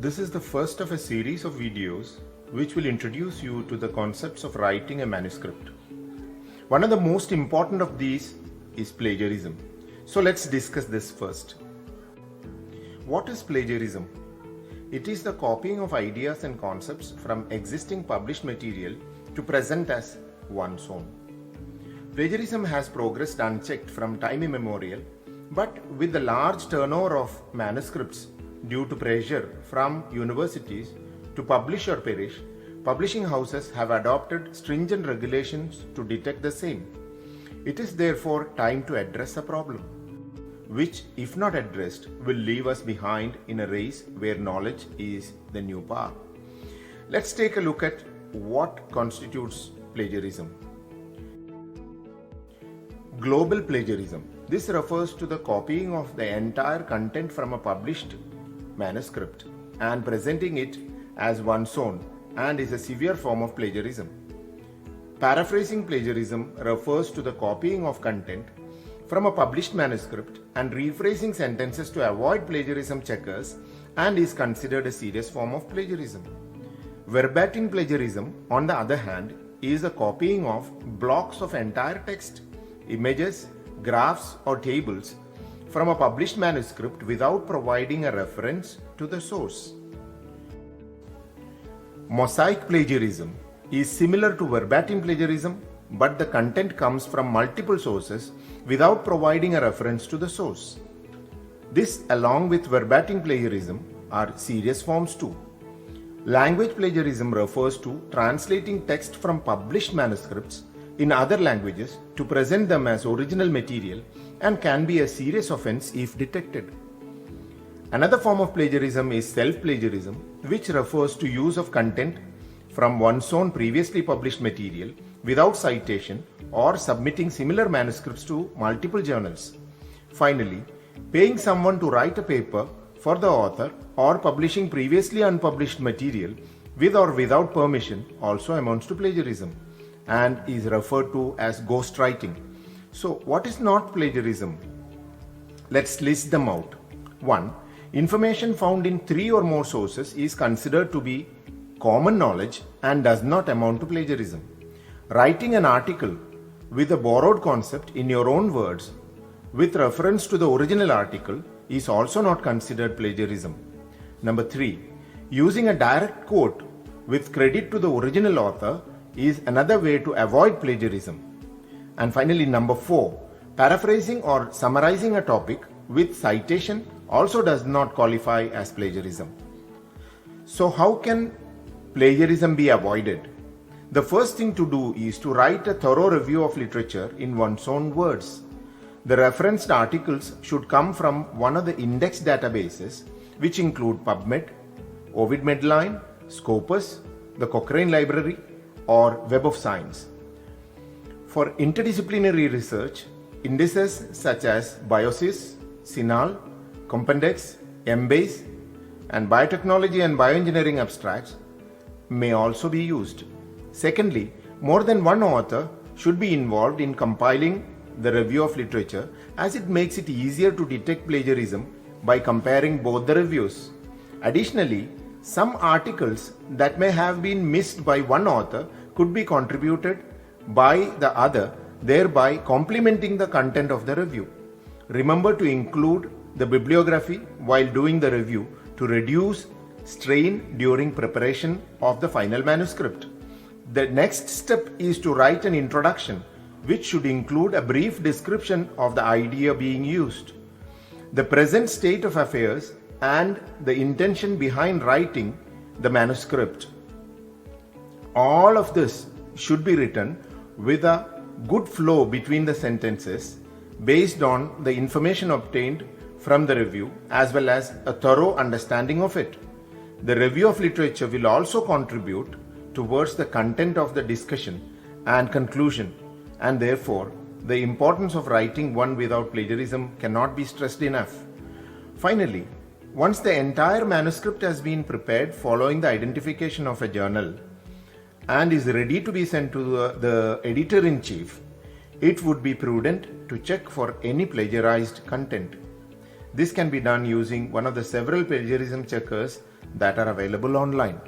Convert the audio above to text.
This is the first of a series of videos which will introduce you to the concepts of writing a manuscript. One of the most important of these is plagiarism. So let's discuss this first. What is plagiarism? It is the copying of ideas and concepts from existing published material to present as one's own. Plagiarism has progressed unchecked from time immemorial, but with the large turnover of manuscripts due to pressure from universities to publish or perish, publishing houses have adopted stringent regulations to detect the same. It is therefore time to address the problem, which, if not addressed, will leave us behind in a race where knowledge is the new power. Let's take a look at what constitutes plagiarism. Global plagiarism. This refers to the copying of the entire content from a published manuscript and presenting it as one's own, and is a severe form of plagiarism. Paraphrasing plagiarism refers to the copying of content from a published manuscript and rephrasing sentences to avoid plagiarism checkers, and is considered a serious form of plagiarism. Verbatim plagiarism, on the other hand, is the copying of blocks of entire text, images, graphs, or tables from a published manuscript without providing a reference to the source. Mosaic plagiarism is similar to verbatim plagiarism, but the content comes from multiple sources without providing a reference to the source. This, along with verbatim plagiarism, are serious forms too. Language plagiarism refers to translating text from published manuscripts in other languages to present them as original material, and can be a serious offense if detected. Another form of plagiarism is self-plagiarism, which refers to use of content from one's own previously published material without citation or submitting similar manuscripts to multiple journals. Finally, paying someone to write a paper for the author or publishing previously unpublished material with or without permission also amounts to plagiarism and is referred to as ghostwriting. So, what is not plagiarism? Let's list them out. 1. Information found in 3 or more sources is considered to be common knowledge and does not amount to plagiarism. Writing an article with a borrowed concept in your own words with reference to the original article is also not considered plagiarism. Number 3. Using a direct quote with credit to the original author is another way to avoid plagiarism. And finally, number 4, paraphrasing or summarizing a topic with citation also does not qualify as plagiarism. So how can plagiarism be avoided? The first thing to do is to write a thorough review of literature in one's own words. The referenced articles should come from one of the index databases, which include PubMed, Ovid Medline, Scopus, the Cochrane Library, or Web of Science. For interdisciplinary research, indices such as BioSys, CINAHL, Compendex, Embase, and biotechnology and bioengineering abstracts may also be used. Secondly, more than one author should be involved in compiling the review of literature, as it makes it easier to detect plagiarism by comparing both the reviews. Additionally, some articles that may have been missed by one author could be contributed by the other, thereby complementing the content of the review. Remember to include the bibliography while doing the review to reduce strain during preparation of the final manuscript. The next step is to write an introduction, which should include a brief description of the idea being used, the present state of affairs, and the intention behind writing the manuscript. All of this should be written with a good flow between the sentences based on the information obtained from the review as well as a thorough understanding of it. The review of literature will also contribute towards the content of the discussion and conclusion, and therefore the importance of writing one without plagiarism cannot be stressed enough. Finally, once the entire manuscript has been prepared following the identification of a journal and is ready to be sent to the editor-in-chief, it would be prudent to check for any plagiarized content. This can be done using one of the several plagiarism checkers that are available online.